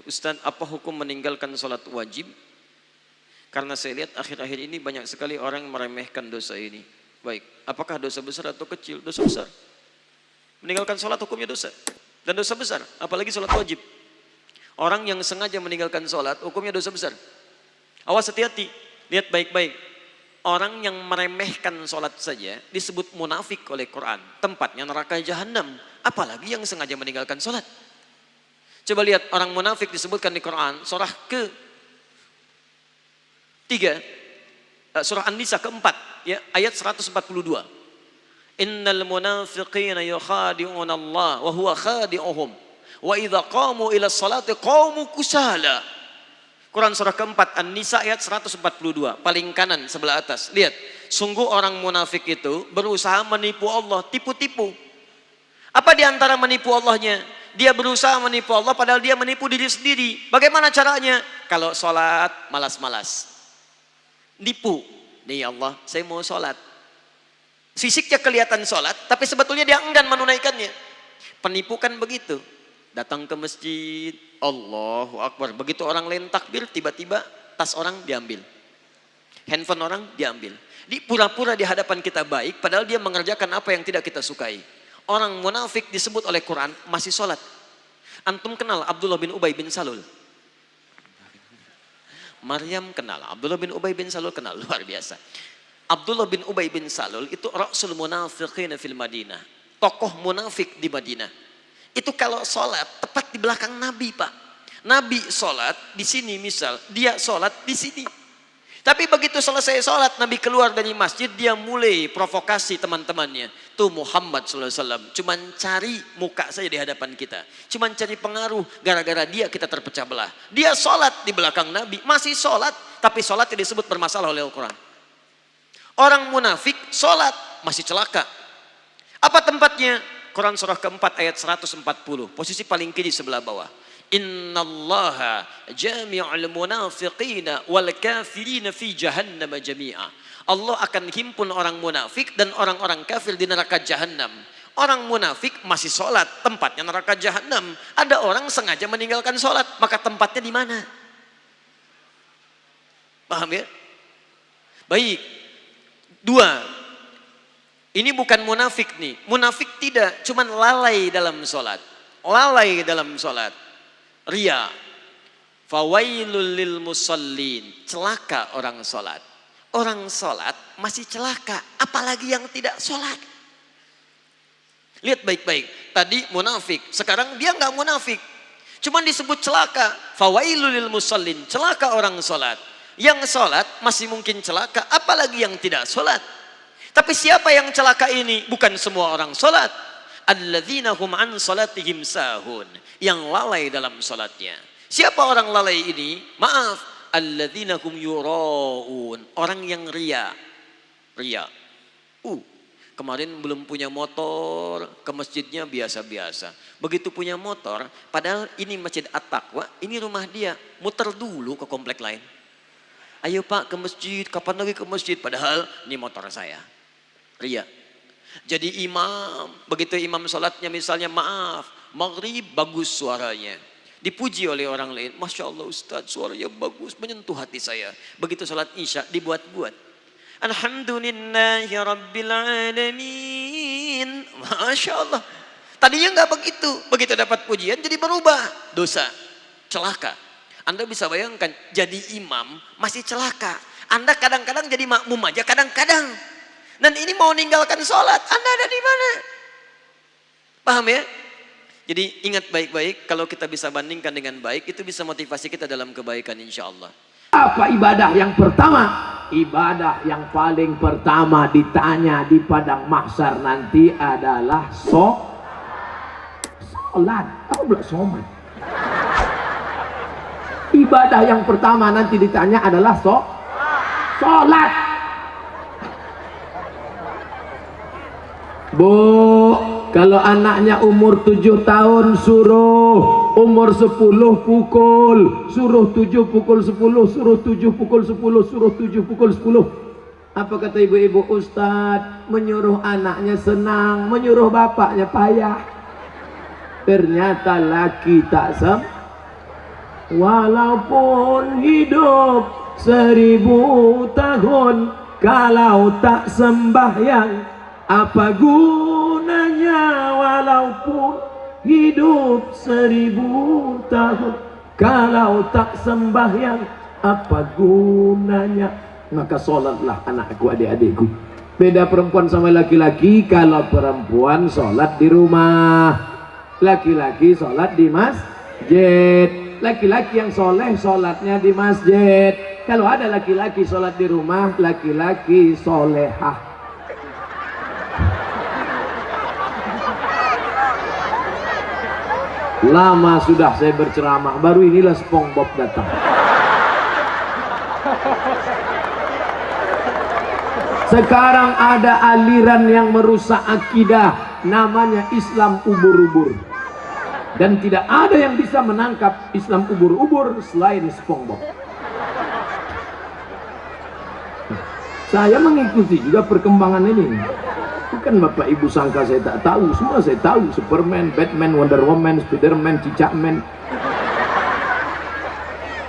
Ustaz, apa hukum meninggalkan sholat wajib? Karena saya lihat akhir-akhir ini banyak sekali orang meremehkan dosa ini. Baik, apakah dosa besar atau kecil? Dosa besar. Meninggalkan sholat hukumnya dosa. Dan dosa besar, apalagi sholat wajib. Orang yang sengaja meninggalkan sholat hukumnya dosa besar. Awas, hati-hati, lihat baik-baik. Orang yang meremehkan sholat saja disebut munafik oleh Quran. Tempatnya neraka jahanam. Apalagi yang sengaja meninggalkan sholat. Coba lihat orang munafik disebutkan di Quran. Surah surah An-Nisa keempat, ya, ayat 142. Innal munafiqina yukhadi'una Allah wa huwa khadi'uhum wa idza qamu ila sholati qamu kusala. Quran surah keempat An-Nisa ayat 142, paling kanan sebelah atas. Lihat, sungguh orang munafik itu berusaha menipu Allah, tipu-tipu. Apa di antara menipu Allahnya? Dia berusaha menipu Allah padahal dia menipu diri sendiri. Bagaimana caranya? Kalau sholat malas-malas. Nipu. Nih Allah, saya mau sholat. Fisiknya kelihatan sholat, tapi sebetulnya dia enggan menunaikannya. Penipu kan begitu. Datang ke masjid, Allahu Akbar. Begitu orang lain takbir, tiba-tiba tas orang diambil. Handphone orang diambil. Di pura-pura di hadapan kita baik, padahal dia mengerjakan apa yang tidak kita sukai. Orang munafik disebut oleh Quran masih sholat. Antum kenal Abdullah bin Ubay bin Salul? Maryam kenal, Abdullah bin Ubay bin Salul kenal, luar biasa. Abdullah bin Ubay bin Salul itu Rasul Munafiqin fil Madinah, tokoh munafik di Madinah. Itu kalau sholat tepat di belakang Nabi, Pak. Nabi sholat di sini misal, dia sholat di sini. Tapi begitu selesai sholat, Nabi keluar dari masjid, dia mulai provokasi teman-temannya. Tuh Muhammad SAW, cuman cari muka saja di hadapan kita. Cuman cari pengaruh, gara-gara dia kita terpecah belah. Dia sholat di belakang Nabi, masih sholat, tapi sholatnya disebut bermasalah oleh Al-Quran. Orang munafik sholat, masih celaka. Apa tempatnya? Quran surah keempat ayat 140, posisi paling kiri sebelah bawah. Innallaha jami'ul munafiqina wal kafirina fi jahannam jami'a. Allah akan himpun orang munafik dan orang-orang kafir di neraka jahanam. Orang munafik masih sholat, tempatnya neraka jahanam. Ada orang sengaja meninggalkan sholat, maka tempatnya di mana? Paham ya? Baik. Dua. Ini bukan munafik nih. Munafik tidak, cuman lalai dalam sholat. Lalai dalam sholat. Ria. Fawailul lil musallin. Celaka orang sholat. Orang sholat masih celaka. Apalagi yang tidak sholat. Lihat baik-baik. Tadi munafik. Sekarang dia nggak munafik. Cuman disebut celaka. Fawailul lil musallin. Celaka orang sholat. Yang sholat masih mungkin celaka. Apalagi yang tidak sholat. Tapi siapa yang celaka ini? Bukan semua orang sholat. Alladzina hum an salatihim sahun. Yang lalai dalam sholatnya. Siapa orang lalai ini? Maaf. Alladzina hum yura'un. Orang yang ria. Ria. Kemarin belum punya motor. Ke masjidnya biasa-biasa. Begitu punya motor. Padahal ini masjid At-Taqwa. Ini rumah dia. Muter dulu ke komplek lain. Ayo Pak ke masjid. Kapan lagi ke masjid? Padahal ini motor saya. Ria. Jadi imam, begitu imam sholatnya misalnya maaf, maghrib bagus suaranya. Dipuji oleh orang lain, Masya Allah Ustaz suaranya bagus, menyentuh hati saya. Begitu sholat isya dibuat-buat. Alhamdulillahi Rabbil Alamin. Masya Allah. Tadinya nggak begitu, begitu dapat pujian jadi berubah. Dosa, celaka. Anda bisa bayangkan jadi imam masih celaka. Anda kadang-kadang jadi makmum aja kadang-kadang. Dan ini mau meninggalkan sholat, Anda ada di mana? Paham ya? Jadi ingat baik-baik, kalau kita bisa bandingkan dengan baik, itu bisa motivasi kita dalam kebaikan insya Allah. Apa ibadah yang pertama? Ibadah yang paling pertama ditanya di padang mahsyar nanti adalah sholat. Apa pula sholat? Ibadah yang pertama nanti ditanya adalah sholat. Bu, kalau anaknya umur 7 tahun suruh, umur 10 pukul, suruh 7 pukul 10, suruh 7 pukul 10, suruh 7 pukul 10. Apa kata ibu-ibu? Ustadz, menyuruh anaknya senang, menyuruh bapaknya payah. Ternyata laki tak Walaupun hidup 1000 tahun, kalau tak sembahyang apa gunanya? Walaupun hidup 1000 tahun, kalau tak sembahyang apa gunanya? Maka sholatlah anakku, adik-adikku. Beda perempuan sama laki-laki. Kalau perempuan sholat di rumah, laki-laki sholat di masjid. Laki-laki yang soleh sholatnya di masjid. Kalau ada laki-laki sholat di rumah, laki-laki solehah. Lama sudah saya berceramah, baru inilah SpongeBob datang. Sekarang ada aliran yang merusak akidah, namanya Islam ubur-ubur. Dan tidak ada yang bisa menangkap Islam ubur-ubur selain SpongeBob. Saya mengikuti juga perkembangan ini. Bukan Bapak Ibu sangka saya tak tahu, semua saya tahu. Superman, Batman, Wonder Woman, Spiderman, Cicakman.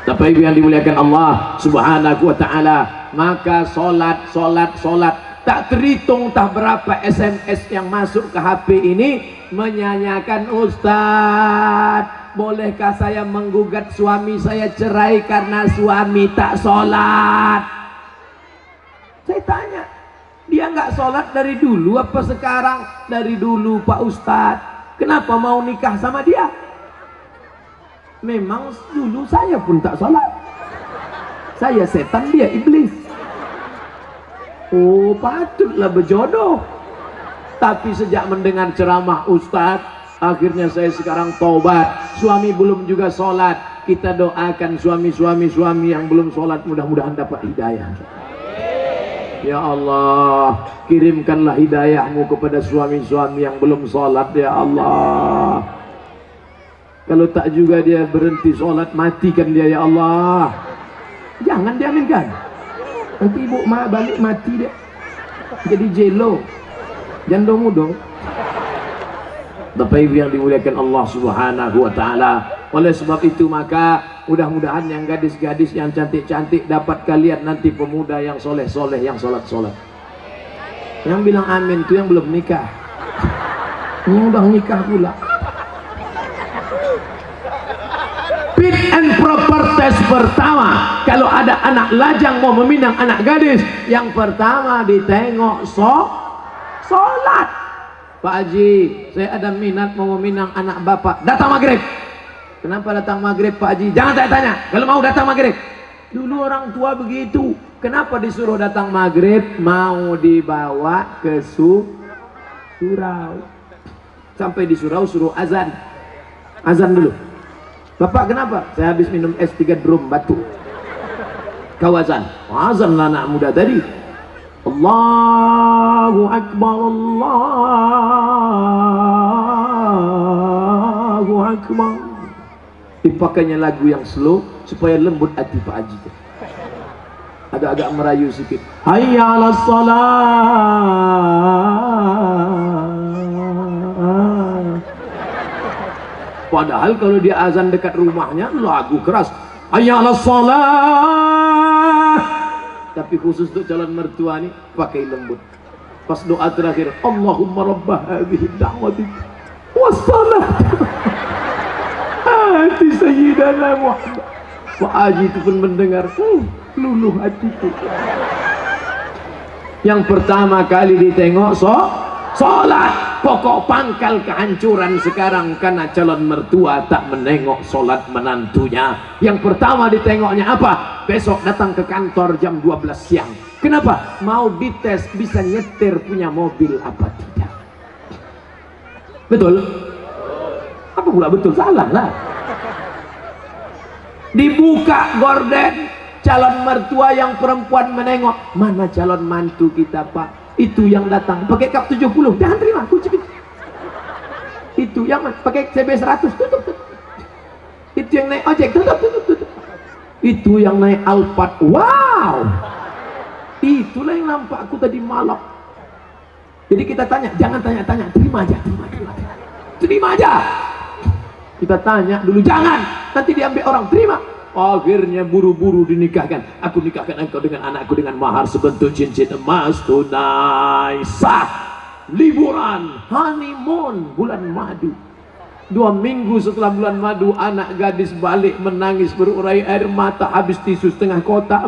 Bapak Ibu yang dimuliakan Allah Subhanahu wa ta'ala, maka solat tak terhitung tak berapa SMS yang masuk ke HP ini menyanyikan, Ustadz, bolehkah saya menggugat suami saya cerai karena suami tak sholat? Saya tanya, dia nggak sholat dari dulu apa sekarang? Dari dulu Pak Ustadz. Kenapa mau nikah sama dia? Memang dulu saya pun tak sholat. Saya setan, dia iblis. Oh, patutlah berjodoh. Tapi sejak mendengar ceramah Ustadz, akhirnya saya sekarang taubat. Suami belum juga sholat. Kita doakan suami yang belum sholat, mudah-mudahan dapat hidayah. Ya Allah, kirimkanlah hidayahmu kepada suami-suami yang belum sholat, ya Allah. Kalau tak juga dia berhenti sholat, matikan dia, ya Allah. Jangan diaminkan. Nanti ibu balik mati dia. Jadi jelo. Jandong dong. Bapak Ibu yang dimuliakan Allah Subhanahu wa ta'ala. Oleh sebab itu maka mudah-mudahan yang gadis-gadis yang cantik-cantik dapat kalian nanti pemuda yang soleh-soleh, yang sholat-sholat. Yang bilang amin itu yang belum nikah. Yang udah nikah pula. Fit and proper test pertama, kalau ada anak lajang mau meminang anak gadis, yang pertama ditengok sholat. Pak Haji, saya ada minat mau meminang anak bapak, datang maghrib. Kenapa datang maghrib Pak Haji? Jangan tanya, kalau mau datang maghrib. Dulu orang tua begitu. Kenapa disuruh datang maghrib? Mau dibawa ke surau. Sampai di surau suruh azan. Azan dulu. Bapak kenapa? Saya habis minum es 3 drum batuk. Kau azan. Azanlah anak muda tadi. Allahu Akbar, Allahu Akbar. Dipakainya lagu yang slow supaya lembut hati Pak Haji. Agak-agak merayu sedikit. Hayya 'alas shalah. Padahal kalau dia azan dekat rumahnya lagu keras. Hayya 'alas shalah. Tapi khusus untuk calon mertua nih pakai lembut. Pas doa terakhir, Allahumma rabbah hadhihi da'wati wassalah ati sayyidana Muhammad. Pak Haji itu pun mendengar, luluh hatiku. Yang pertama kali ditengok sholat. Pokok pangkal kehancuran sekarang karena calon mertua tak menengok sholat menantunya. Yang pertama ditengoknya apa? Besok datang ke kantor jam 12 siang. Kenapa? Mau dites bisa nyetir punya mobil apa tidak. Betul? Apa pula betul? Salah lah. Dibuka gorden, calon mertua yang perempuan menengok. Mana calon mantu kita Pak? Itu yang datang pakai kap 70, jangan terima, kunci. Itu yang pakai CB 100, tutup. Itu yang naik ojek, tutup. Itu yang naik Alphard, wow. Itulah yang nampak aku tadi malam. Jadi kita tanya, jangan tanya-tanya, terima aja. Kita tanya dulu, jangan, nanti diambil orang, terima. Akhirnya buru-buru dinikahkan. Aku nikahkan engkau dengan anakku dengan mahar sebentuk cincin emas tunai. Sah. Liburan, honeymoon, bulan madu. 2 minggu setelah bulan madu, anak gadis balik menangis berurai air mata, habis tisu setengah kotak.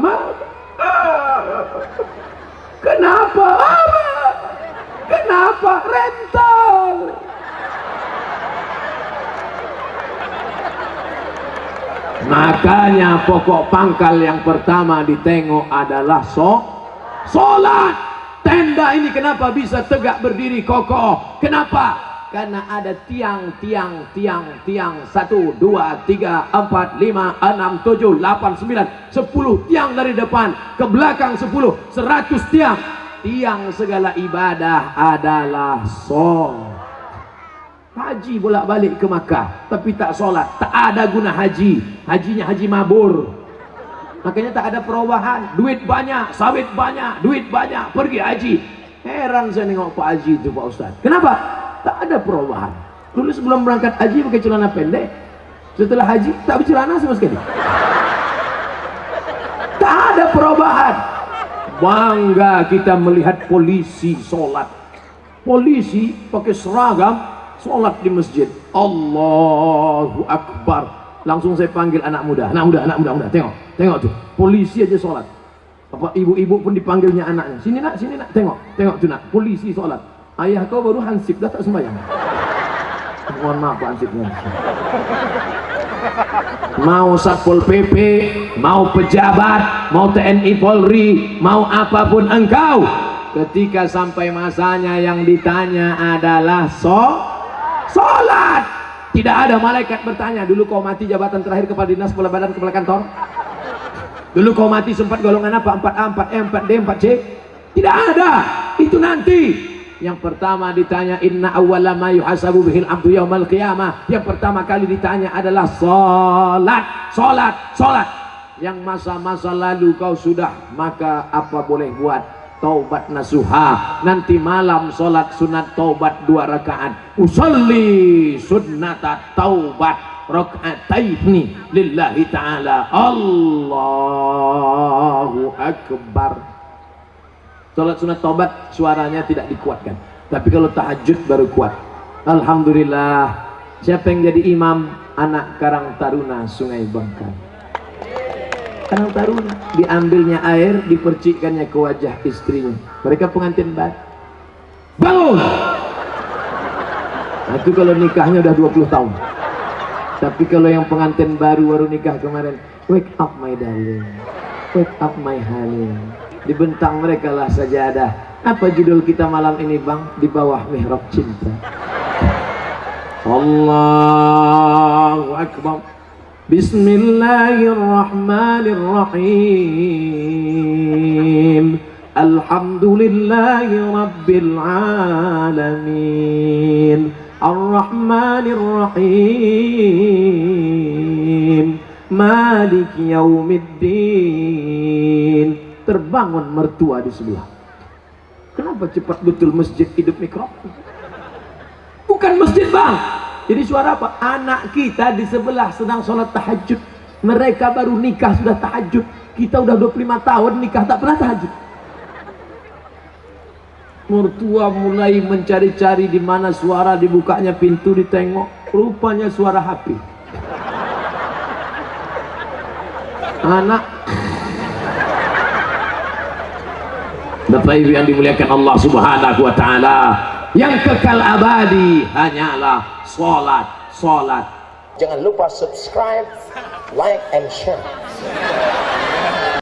Kenapa? Kenapa? Rental. Makanya pokok pangkal yang pertama ditengok adalah sholat. Tenda ini kenapa bisa tegak berdiri kokoh? Kenapa? Karena ada tiang 1, 2, 3, 4, 5, 6, 7, 8, 9, 10 tiang dari depan ke belakang 10, 100 tiang. Tiang segala ibadah adalah sholat. Haji bolak-balik ke Makkah tapi tak sholat, tak ada guna haji. Hajinya haji mabur. Makanya tak ada perubahan. Duit banyak, sawit banyak, duit banyak, pergi haji. Heran saya nengok Pak Haji itu, Pak Ustaz. Kenapa? Tak ada perubahan. Dulu sebelum berangkat haji pakai celana pendek, setelah haji tak bercelana sama sekali. Tak ada perubahan. Bangga kita melihat polisi sholat. Polisi pakai seragam sholat di masjid. Allahu Akbar. Langsung saya panggil anak muda. Anak muda. Tengok tuh. Polisi aja sholat. Apa ibu-ibu pun dipanggilnya anaknya. Sini nak. Tengok tuh nak. Polisi sholat. Ayah kau baru hansip, dah tak sembahyang. Mohon maaf Pak hansipnya. Mau Satpol PP, mau pejabat, mau TNI Polri, mau apapun engkau, ketika sampai masanya yang ditanya adalah sholat. Tidak ada malaikat bertanya, dulu kau mati jabatan terakhir kepala dinas, kepala badan, kepala kantor. Dulu kau mati sempat golongan apa? 4A, 4E, 4D, 4C. Tidak ada. Itu nanti. Yang pertama ditanya, inna awwala ma yuhasabu bihil abdu yaumal qiyamah. Yang pertama kali ditanya adalah sholat. Yang masa-masa lalu kau sudah, maka apa boleh buat? Taubat nasuha. Nanti malam sholat sunat taubat 2 rakaat. Usolli sunnata taubat raka'ataini lillahi ta'ala. Allahu Akbar. Sholat sunat taubat suaranya tidak dikuatkan, tapi kalau tahajud baru kuat. Alhamdulillah. Siapa yang jadi imam? Anak Karang Taruna Sungai Bangka. Karang Taruna, diambilnya air, dipercikkannya ke wajah istrinya. Mereka pengantin baru. Bangun! Nah, itu kalau nikahnya udah 20 tahun. Tapi kalau yang pengantin baru nikah kemarin, wake up my darling, wake up my honey. Dibentang mereka lah sajadah. Apa judul kita malam ini bang? Di bawah mihrab cinta. Allahu Akbar. Bismillahirrahmanirrahim. Alhamdulillahi Rabbil Alamin. Ar-Rahmanirrahim. Malik Yaumiddin. Terbangun mertua di sebelah. Kenapa cepat betul masjid hidup mikrofon? Bukan masjid bang. Jadi suara apa? Anak kita di sebelah sedang sholat tahajud. Mereka baru nikah sudah tahajud. Kita udah 25 tahun nikah tak pernah tahajud. Mertua mulai mencari-cari di mana suara, dibukanya pintu, ditengok. Rupanya suara HP. Anak Bapak Ibu yang dimuliakan Allah Subhanahu wa taala, yang kekal abadi hanyalah salat. Jangan lupa subscribe, like and share.